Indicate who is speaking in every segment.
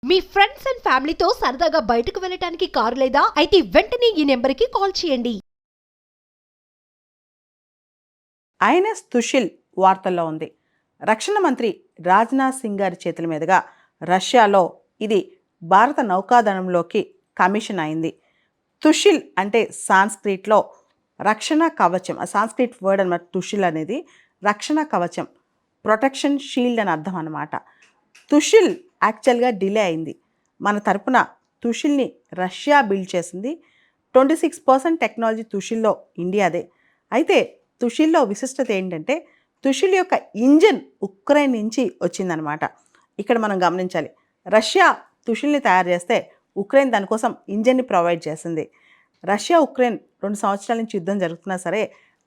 Speaker 1: Me friends and ఫ్యామిలీతో సరదాగా బయటకు వెళ్ళటానికి కారు లేదా అయితే వెంటనే ఈ నెంబర్కి కాల్ చేయండి.
Speaker 2: ఐఎన్ఎస్ సుశీల్ వార్తల్లో ఉంది. రక్షణ మంత్రి రాజ్నాథ్ సింగ్ గారి చేతుల మీదుగా రష్యాలో ఇది భారత నౌకాదళంలోకి కమిషన్ అయింది. సుశీల్ అంటే సాంస్క్రిట్లో రక్షణ కవచం, ఆ సాంస్క్రిట్ వర్డ్ అనమాట. సుశీల్ అనేది రక్షణ కవచం, ప్రొటెక్షన్ షీల్డ్ అని అర్థం అనమాట. సుశీల్ యాక్చువల్గా డిలే అయింది. మన తరపున సుశీల్ని రష్యా బిల్డ్ చేసింది. 26% టెక్నాలజీ సుశీల్లో ఇండియాదే. అయితే సుశీల్లో విశిష్టత ఏంటంటే సుశీల్ యొక్క ఇంజిన్ ఉక్రెయిన్ నుంచి వచ్చిందనమాట. ఇక్కడ మనం గమనించాలి, రష్యా సుశీల్ని తయారు చేస్తే ఉక్రెయిన్ దానికోసం ఇంజిన్ని ప్రొవైడ్ చేసింది. రష్యా ఉక్రెయిన్ 2 సంవత్సరాల నుంచి యుద్ధం జరుగుతున్నా సరే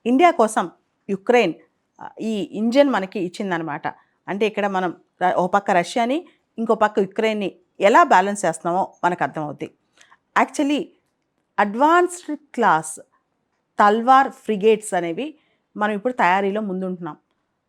Speaker 2: ఇండియా కోసం యుక్రెయిన్ ఈ ఇంజిన్ మనకి ఇచ్చిందనమాట. అంటే ఇక్కడ మనం ఓ పక్క రష్యాని ఇంకో పక్క యుక్రెయిన్ని ఎలా బ్యాలెన్స్ చేస్తున్నామో మనకు అర్థమవుద్ది. యాక్చువల్లీ అడ్వాన్స్డ్ క్లాస్ తల్వార్ ఫ్రిగేట్స్ అనేవి మనం ఇప్పుడు తయారీలో ముందుంటున్నాం.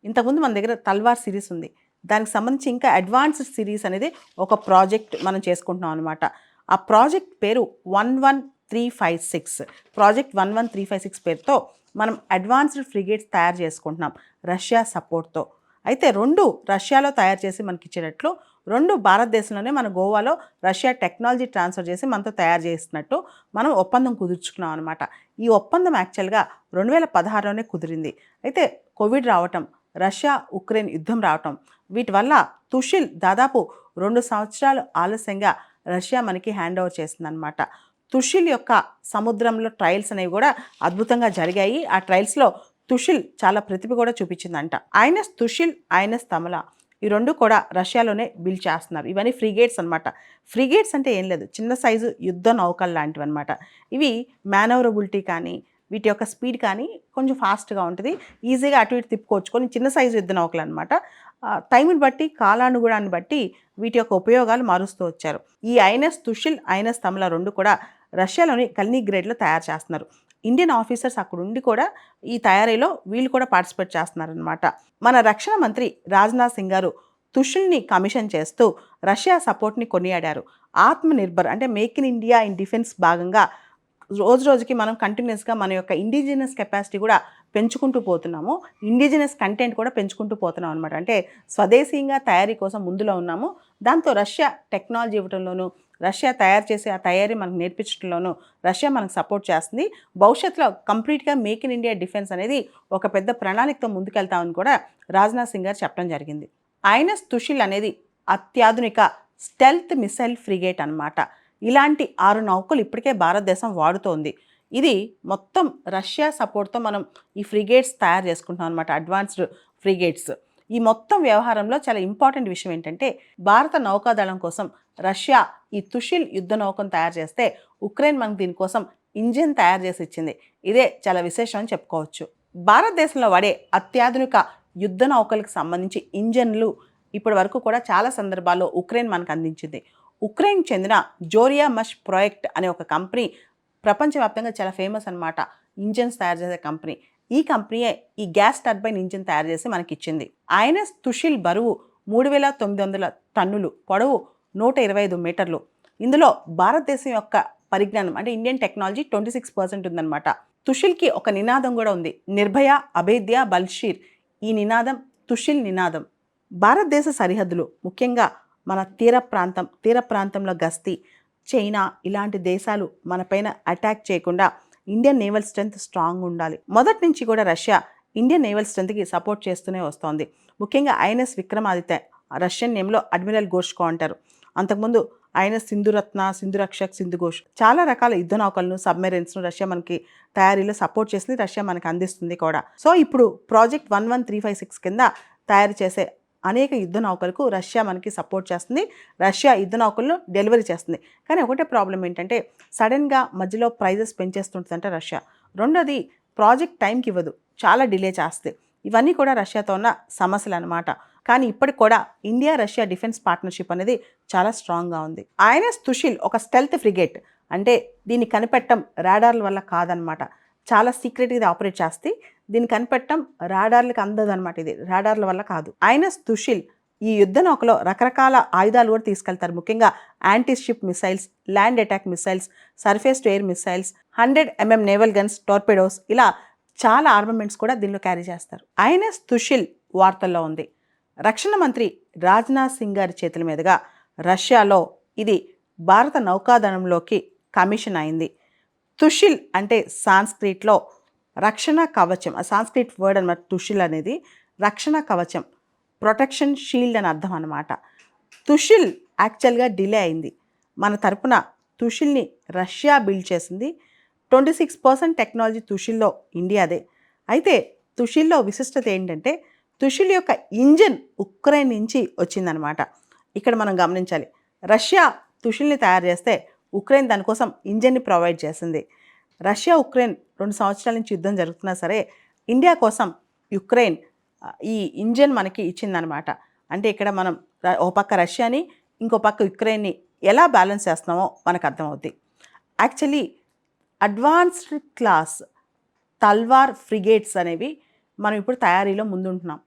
Speaker 2: ఇంతకుముందు మన దగ్గర తల్వార్ సిరీస్ ఉంది. దానికి సంబంధించి ఇంకా అడ్వాన్స్డ్ సిరీస్ అనేది ఒక ప్రాజెక్ట్ మనం చేసుకుంటున్నాం అనమాట. ఆ ప్రాజెక్ట్ పేరు 11356. ప్రాజెక్ట్ 11356 పేరుతో మనం అడ్వాన్స్డ్ ఫ్రిగేట్స్ తయారు చేసుకుంటున్నాం రష్యా సపోర్ట్తో. అయితే 2 రష్యాలో తయారు చేసి మనకి ఇచ్చేటట్లు, 2 భారతదేశంలోనే మన గోవాలో రష్యా టెక్నాలజీ ట్రాన్స్ఫర్ చేసి మనతో తయారు చేసినట్టు మనం ఒప్పందం కుదుర్చుకున్నాం అనమాట. ఈ ఒప్పందం యాక్చువల్గా 2016లోనే కుదిరింది. అయితే కోవిడ్ రావటం, రష్యా ఉక్రెయిన్ యుద్ధం రావటం, వీటి వల్ల సుశీల్ దాదాపు 2 సంవత్సరాలు ఆలస్యంగా రష్యా మనకి హ్యాండ్ ఓవర్ చేసిందనమాట. సుశీల్ యొక్క సముద్రంలో ట్రయల్స్ అనేవి కూడా అద్భుతంగా జరిగాయి. ఆ ట్రయల్స్లో సుశీల్ చాలా ప్రతిభ కూడా చూపించిందంట. ఐఎన్ఎస్ సుశీల్, ఐఎన్ఎస్ తమల ఈ 2 కూడా రష్యాలోనే బిల్డ్ చేస్తున్నారు. ఇవన్నీ ఫ్రిగేట్స్ అనమాట. ఫ్రిగేట్స్ అంటే ఏం లేదు, చిన్న సైజు యుద్ధ నౌకలు లాంటివి అనమాట. ఇవి మేనవరబిలిటీ కానీ వీటి యొక్క స్పీడ్ కానీ కొంచెం ఫాస్ట్గా ఉంటుంది. ఈజీగా అటు ఇటు తిప్పుకోవచ్చుకొని చిన్న సైజు యుద్ధ నౌకలు అనమాట. టైంని బట్టి, కాలానుగుణాన్ని బట్టి వీటి యొక్క ఉపయోగాలు మారుస్తూ వచ్చారు. ఈ ఐఎన్ఎస్ సుశీల్, ఐఎన్ఎస్ తమల 2 కూడా రష్యాలోని కల్నిగ్రేడ్లో తయారు చేస్తున్నారు. ఇండియన్ ఆఫీసర్స్ అక్కడ ఉండి కూడా ఈ తయారీలో వీళ్ళు కూడా పార్టిసిపేట్ చేస్తున్నారనమాట. మన రక్షణ మంత్రి రాజ్నాథ్ సింగ్ గారు సుశీల్ని కమిషన్ చేస్తూ రష్యా సపోర్ట్ని కొనియాడారు. ఆత్మనిర్భర్ అంటే make in India in defence భాగంగా రోజు రోజుకి మనం కంటిన్యూస్గా మన యొక్క ఇండిజినస్ కెపాసిటీ కూడా పెంచుకుంటూ పోతున్నాము. ఇండిజినస్ కంటెంట్ కూడా పెంచుకుంటూ పోతున్నాం అనమాట. అంటే స్వదేశీయంగా తయారీ కోసం ముందులో ఉన్నాము. దాంతో రష్యా టెక్నాలజీ ఇవ్వడంలోనూ, రష్యా తయారు చేసే ఆ తయారీ మనకు నేర్పించడంలోనూ రష్యా మనకు సపోర్ట్ చేస్తుంది. భవిష్యత్తులో కంప్లీట్గా మేక్ ఇన్ ఇండియా డిఫెన్స్ అనేది ఒక పెద్ద ప్రణాళికతో ముందుకెళ్తామని కూడా రాజ్నాథ్ సింగ్ గారు చెప్పడం జరిగింది. ఐఎన్ఎస్ సుశీల్ అనేది అత్యాధునిక స్టెల్త్ మిసైల్ ఫ్రిగేట్ అనమాట. ఇలాంటి 6 నౌకలు ఇప్పటికే భారతదేశం వాడుతోంది. ఇది మొత్తం రష్యా సపోర్ట్తో మనం ఈ ఫ్రిగేట్స్ తయారు చేసుకుంటాం అనమాట, అడ్వాన్స్డ్ ఫ్రిగేట్స్. ఈ మొత్తం వ్యవహారంలో చాలా ఇంపార్టెంట్ విషయం ఏంటంటే భారత నౌకాదళం కోసం రష్యా ఈ సుశీల్ యుద్ధ నౌకను తయారు చేస్తే ఉక్రెయిన్ మనకు దీనికోసం ఇంజిన్ తయారు చేసి ఇచ్చింది. ఇదే చాలా విశేషం అని చెప్పుకోవచ్చు. భారతదేశంలో వాడే అత్యాధునిక యుద్ధ నౌకలకు సంబంధించి ఇంజన్లు ఇప్పటి వరకు కూడా చాలా సందర్భాల్లో ఉక్రెయిన్ మనకు అందించింది. ఉక్రెయిన్ చెందిన జోరియా మష్ ప్రాజెక్ట్ అనే ఒక కంపెనీ ప్రపంచవ్యాప్తంగా చాలా ఫేమస్ అనమాట. ఇంజన్స్ తయారు చేసే కంపెనీ. ఈ కంపెనీయే ఈ గ్యాస్ టర్బైన్ ఇంజిన్ తయారు చేసి మనకి ఇచ్చింది. ఐఎన్ఎస్ సుశీల్ బరువు 3900 టన్నులు, పొడవు 125 మీటర్లు. ఇందులో భారతదేశం యొక్క పరిజ్ఞానం అంటే ఇండియన్ టెక్నాలజీ 26% ఉందన్నమాట. సుశీల్కి ఒక నినాదం కూడా ఉంది, నిర్భయ అభేద్య బల్షీర్. ఈ నినాదం సుశీల్ నినాదం. భారతదేశ సరిహద్దులు, ముఖ్యంగా మన తీర ప్రాంతంలో గస్తీ, చైనా ఇలాంటి దేశాలు మనపైన అటాక్ చేయకుండా ఇండియన్ నేవల్ స్ట్రెంత్ స్ట్రాంగ్ ఉండాలి. మొదటి నుంచి కూడా రష్యా ఇండియన్ నేవల్ స్ట్రెంత్కి సపోర్ట్ చేస్తూనే వస్తోంది. ముఖ్యంగా ఐఎన్ఎస్ విక్రమాదిత్య, రష్యన్ నేమ్లో అడ్మిరల్ ఘోష్కో అంటారు. అంతకుముందు ఐఎన్ఎస్ సింధురత్న, సింధురక్షక్, సింధుఘోష్, చాలా రకాల యుద్ధ నౌకలను, సబ్మెరైన్స్ను రష్యా మనకి తయారీలో సపోర్ట్ చేసింది, రష్యా మనకు అందిస్తుంది కూడా. సో ఇప్పుడు ప్రాజెక్ట్ 11356 కింద తయారు చేసే అనేక యుద్ధ నౌకలకు రష్యా మనకి సపోర్ట్ చేస్తుంది. రష్యా యుద్ధ నౌకలను డెలివరీ చేస్తుంది. కానీ ఒకటే ప్రాబ్లం ఏంటంటే సడన్గా మధ్యలో ప్రైజెస్ పెంచేస్తుంటుందంట రష్యా. రెండోది ప్రాజెక్ట్ టైంకి ఇవ్వదు, చాలా డిలే చేస్తుంది. ఇవన్నీ కూడా రష్యాతో ఉన్న సమస్యలు అనమాట. కానీ ఇప్పటికి కూడా ఇండియా రష్యా డిఫెన్స్ పార్ట్నర్షిప్ అనేది చాలా స్ట్రాంగ్గా ఉంది. ఐఎన్ఎస్ సుశీల్ ఒక స్టెల్త్ ఫ్రిగేట్. అంటే దీన్ని కనిపెట్టడం రాడార్ల వల్ల కాదనమాట, చాలా సీక్రెట్గా ఇది ఆపరేట్ చేస్తే దీన్ని కనిపెట్టడం రాడార్లకు అందదు అనమాట. ఇది రాడార్ల వల్ల కాదు. ఐఎన్ఎస్ సుశీల్ ఈ యుద్ధ నౌకలో రకరకాల ఆయుధాలు కూడా తీసుకెళ్తారు. ముఖ్యంగా anti ship missiles, land attack missiles, surface to air missiles, 100 mm naval guns, torpedoes, ఇలా చాలా ఆర్మమెంట్స్ కూడా దీనిలో క్యారీ చేస్తారు. ఐఎన్ఎస్ తుషిల్ వార్తల్లో ఉంది. రక్షణ మంత్రి రాజ్నాథ్ సింగ్ గారి చేతుల మీదుగా రష్యాలో ఇది భారత నౌకాదళంలోకి కమిషన్ అయింది. తుషిల్ అంటే సాంస్క్రిట్లో రక్షణ కవచం, ఆ సాంస్క్రిట్ వర్డ్ అన్నమాట. తుషిల్ అనేది రక్షణ కవచం, ప్రొటెక్షన్ షీల్డ్ అని అర్థం అన్నమాట. తుషిల్ యాక్చువల్గా డిలే అయింది. మన తరపున తుషిల్ని రష్యా బిల్డ్ చేసింది. 26% టెక్నాలజీ తుషిల్లో ఇండియాదే. అయితే తుషిల్లో విశిష్టత ఏంటంటే తుషిల్ యొక్క ఇంజిన్ ఉక్రెయిన్ నుంచి వచ్చిందనమాట. ఇక్కడ మనం గమనించాలి, రష్యా తుషిల్ని తయారు చేస్తే ఉక్రెయిన్ దానికోసం ఇంజిన్ని ప్రొవైడ్ చేసింది. రష్యా ఉక్రెయిన్ 2 సంవత్సరాల నుంచి యుద్ధం జరుగుతున్నా సరే ఇండియా కోసం యుక్రెయిన్ ఈ ఇంజిన్ మనకి ఇచ్చిందనమాట. అంటే ఇక్కడ మనం ఓ పక్క రష్యాని ఇంకో పక్క యుక్రెయిన్ని ఎలా బ్యాలెన్స్ చేస్తున్నామో మనకు అర్థమవుద్ది. యాక్చువల్లీ అడ్వాన్స్డ్ క్లాస్ తల్వార్ ఫ్రిగేట్స్ అనేవి మనం ఇప్పుడు తయారీలో ముందుంటున్నాం.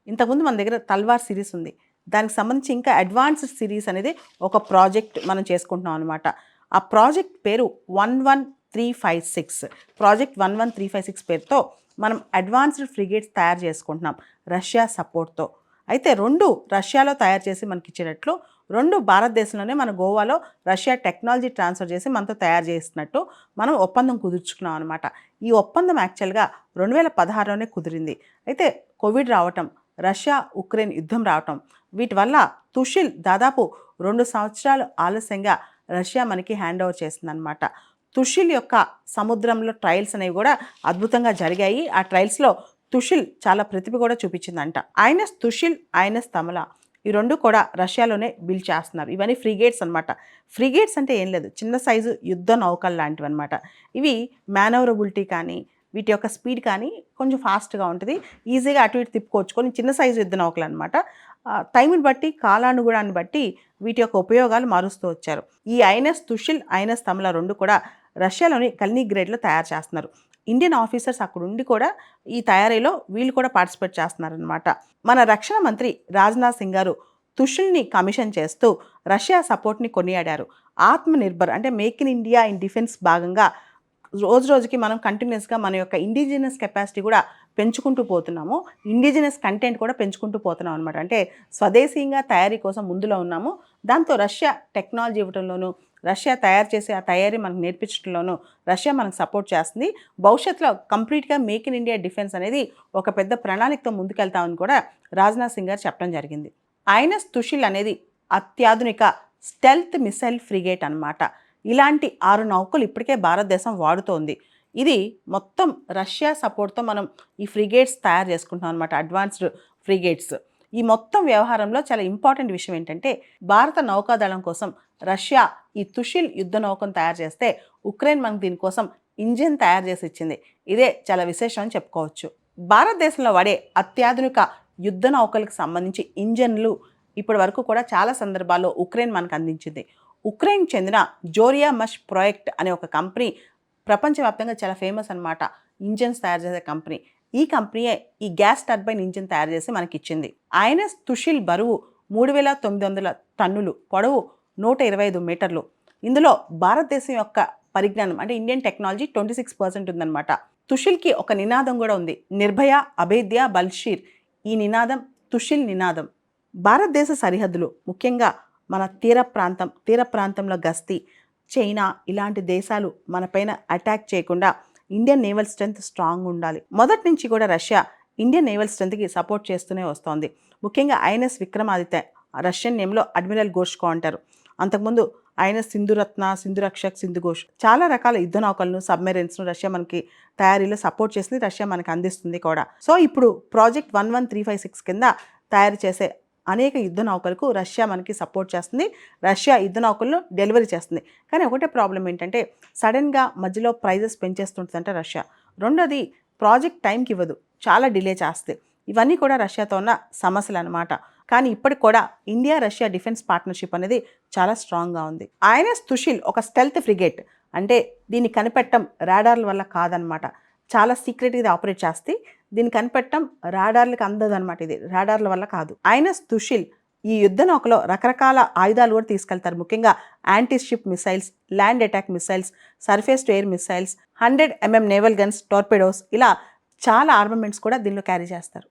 Speaker 2: ఇంతకుముందు మన దగ్గర తల్వార్ సిరీస్ ఉంది. దానికి సంబంధించి ఇంకా అడ్వాన్స్డ్ సిరీస్ అనేది ఒక ప్రాజెక్ట్ మనం చేసుకుంటున్నాం అనమాట. ఆ ప్రాజెక్ట్ పేరు 11356. ప్రాజెక్ట్ 11356 పేరుతో మనం అడ్వాన్స్డ్ ఫ్రిగేట్స్ తయారు చేసుకుంటున్నాం రష్యా సపోర్ట్తో. అయితే 2 రష్యాలో తయారు చేసి మనకి ఇచ్చేటట్లు, 2 భారతదేశంలోనే మన గోవాలో రష్యా టెక్నాలజీ ట్రాన్స్ఫర్ చేసి మనతో తయారు చేస్తున్నట్టు మనం ఒప్పందం కుదుర్చుకున్నాం అనమాట. ఈ ఒప్పందం యాక్చువల్గా 2016లోనే కుదిరింది. అయితే కోవిడ్ రావటం, రష్యా ఉక్రెయిన్ యుద్ధం రావటం, వీటి వల్ల తుషిల్ దాదాపు 2 సంవత్సరాలు ఆలస్యంగా రష్యా మనకి హ్యాండ్ ఓవర్ చేసిందనమాట. తుషిల్ యొక్క సముద్రంలో ట్రయల్స్ అనేవి కూడా అద్భుతంగా జరిగాయి. ఆ ట్రయల్స్లో తుషిల్ చాలా ప్రతిభ కూడా చూపించిందంట. ఐఎన్ఎస్ తుషిల్, ఐఎన్ఎస్ తమల, ఈ 2 కూడా రష్యాలోనే బిల్డ్ చేస్తున్నారు. ఇవన్నీ ఫ్రిగేట్స్ అనమాట. ఫ్రిగేట్స్ అంటే ఏం లేదు, చిన్న సైజు యుద్ధ నౌకలు లాంటివి అనమాట. ఇవి మేనవరబిలిటీ కానీ వీటి యొక్క స్పీడ్ కానీ కొంచెం ఫాస్ట్గా ఉంటుంది. ఈజీగా అటు ఇటు తిప్పుకోవచ్చు. కొన్ని చిన్న సైజు యుద్ధ నౌకలు అనమాట. టైంని బట్టి, కాలానుగుణాన్ని బట్టి వీటి యొక్క ఉపయోగాలు మారుస్తూ వచ్చారు. ఈ ఐఎన్ఎస్ తుషిల్, ఐఎన్ఎస్ తమల 2 కూడా రష్యాలోని కల్నిగ్రేడ్లో తయారు చేస్తున్నారు. ఇండియన్ ఆఫీసర్స్ అక్కడ ఉండి కూడా ఈ తయారీలో వీళ్ళు కూడా పార్టిసిపేట్ చేస్తున్నారనమాట. మన రక్షణ మంత్రి రాజ్నాథ్ సింగ్ గారు తుషిల్ని కమిషన్ చేస్తూ రష్యా సపోర్ట్ని కొనియాడారు. ఆత్మనిర్భర్ అంటే make in India in defence భాగంగా రోజు రోజుకి మనం కంటిన్యూస్గా మన యొక్క ఇండిజినస్ కెపాసిటీ కూడా పెంచుకుంటూ పోతున్నాము. ఇండిజినస్ కంటెంట్ కూడా పెంచుకుంటూ పోతున్నాం అనమాట. అంటే స్వదేశీయంగా తయారీ కోసం ముందులో ఉన్నాము. దాంతో రష్యా టెక్నాలజీ ఇవ్వడంలోనూ, రష్యా తయారు చేసే ఆ తయారీ మనకు నేర్పించడంలోనూ రష్యా మనకు సపోర్ట్ చేస్తుంది. భవిష్యత్తులో కంప్లీట్గా మేక్ ఇన్ ఇండియా డిఫెన్స్ అనేది ఒక పెద్ద ప్రణాళికతో ముందుకెళ్తామని కూడా రాజ్నాథ్ సింగ్ గారు చెప్పడం జరిగింది. ఐఎన్ఎస్ తుషిల్ అనేది అత్యాధునిక స్టెల్త్ మిసైల్ ఫ్రిగేట్ అన్నమాట. ఇలాంటి 6 నౌకలు ఇప్పటికే భారతదేశం వాడుతోంది. ఇది మొత్తం రష్యా సపోర్ట్తో మనం ఈ ఫ్రిగేట్స్ తయారు చేసుకుంటాం అనమాట, అడ్వాన్స్డ్ ఫ్రిగేట్స్. ఈ మొత్తం వ్యవహారంలో చాలా ఇంపార్టెంట్ విషయం ఏంటంటే భారత నౌకాదళం కోసం రష్యా ఈ తుషిల్ యుద్ధ నౌకను తయారు చేస్తే ఉక్రెయిన్ మనకు దీనికోసం ఇంజిన్ తయారు చేసి ఇచ్చింది. ఇదే చాలా విశేషం అని చెప్పుకోవచ్చు. భారతదేశంలో వాడే అత్యాధునిక యుద్ధ నౌకలకు సంబంధించి ఇంజన్లు ఇప్పటి వరకు కూడా చాలా సందర్భాల్లో ఉక్రెయిన్ మనకు అందించింది. ఉక్రెయిన్ చెందిన జోరియా మష్ ప్రాజెక్ట్ అనే ఒక కంపెనీ ప్రపంచవ్యాప్తంగా చాలా ఫేమస్ అనమాట. ఇంజన్స్ తయారు చేసే కంపెనీ. ఈ కంపెనీయే ఈ గ్యాస్ టర్బైన్ ఇంజిన్ తయారు చేసి మనకి ఇచ్చింది. ఐఎన్ఎస్ తుషిల్ బరువు 3900 టన్నులు, పొడవు 125 మీటర్లు. ఇందులో భారతదేశం యొక్క పరిజ్ఞానం అంటే ఇండియన్ టెక్నాలజీ 26% ఉందన్నమాట. తుషిల్కి ఒక నినాదం కూడా ఉంది, నిర్భయ అభేద్య బల్షీర్. ఈ నినాదం తుషిల్ నినాదం. భారతదేశ సరిహద్దులు, ముఖ్యంగా మన తీర ప్రాంతంలో గస్తీ, చైనా ఇలాంటి దేశాలు మనపైన అటాక్ చేయకుండా ఇండియన్ నేవల్ స్ట్రెంగ్త్ స్ట్రాంగ్ ఉండాలి. మొదటి నుంచి కూడా రష్యా ఇండియన్ నేవల్ స్ట్రెంగ్త్కి సపోర్ట్ చేస్తూనే వస్తోంది. ముఖ్యంగా ఐఎన్ఎస్ విక్రమాదిత్య, రష్యన్ నేమ్లో అడ్మిరల్ ఘోష్కో అంటారు. అంతకుముందు ఐఎన్ఎస్ సింధురత్న, సింధురక్షక్, సింధుఘోష్, చాలా రకాల యుద్ధ నౌకలను, సబ్మెరైన్స్ను రష్యా మనకి తయారీలో సపోర్ట్ చేసింది, రష్యా మనకి అందిస్తుంది కూడా. సో ఇప్పుడు ప్రాజెక్ట్ 11356 కింద తయారు చేసే అనేక యుద్ధ నౌకలకు రష్యా మనకి సపోర్ట్ చేస్తుంది. రష్యా యుద్ధ నౌకలను డెలివరీ చేస్తుంది. కానీ ఒకటే ప్రాబ్లం ఏంటంటే సడన్గా మధ్యలో ప్రైజెస్ పెంచేస్తుంటుందంట రష్యా. రెండోది ప్రాజెక్ట్ టైంకి ఇవ్వదు, చాలా డిలే చేస్తుంది. ఇవన్నీ కూడా రష్యాతో ఉన్న సమస్యలు అనమాట. కానీ ఇప్పటికి కూడా ఇండియా రష్యా డిఫెన్స్ పార్ట్నర్షిప్ అనేది చాలా స్ట్రాంగ్గా ఉంది. ఐఎన్ఎస్ తుషిల్ ఒక స్టెల్త్ ఫ్రిగేట్. అంటే దీన్ని కనిపెట్టడం రాడార్ల వల్ల కాదనమాట, చాలా సీక్రెట్గా ఇది ఆపరేట్ చేస్తే దీన్ని కనిపెట్టడం రాడార్లకు అందదు అనమాట. ఇది రాడార్ల వల్ల కాదు. ఐఎన్ఎస్ తుషిల్ ఈ యుద్ధ నౌకలో రకరకాల ఆయుధాలు కూడా తీసుకెళ్తారు. ముఖ్యంగా anti ship missiles, land attack missiles, surface to air missiles, 100 mm naval guns, torpedoes, ఇలా చాలా ఆర్మమెంట్స్ కూడా దీనిలో క్యారీ చేస్తారు.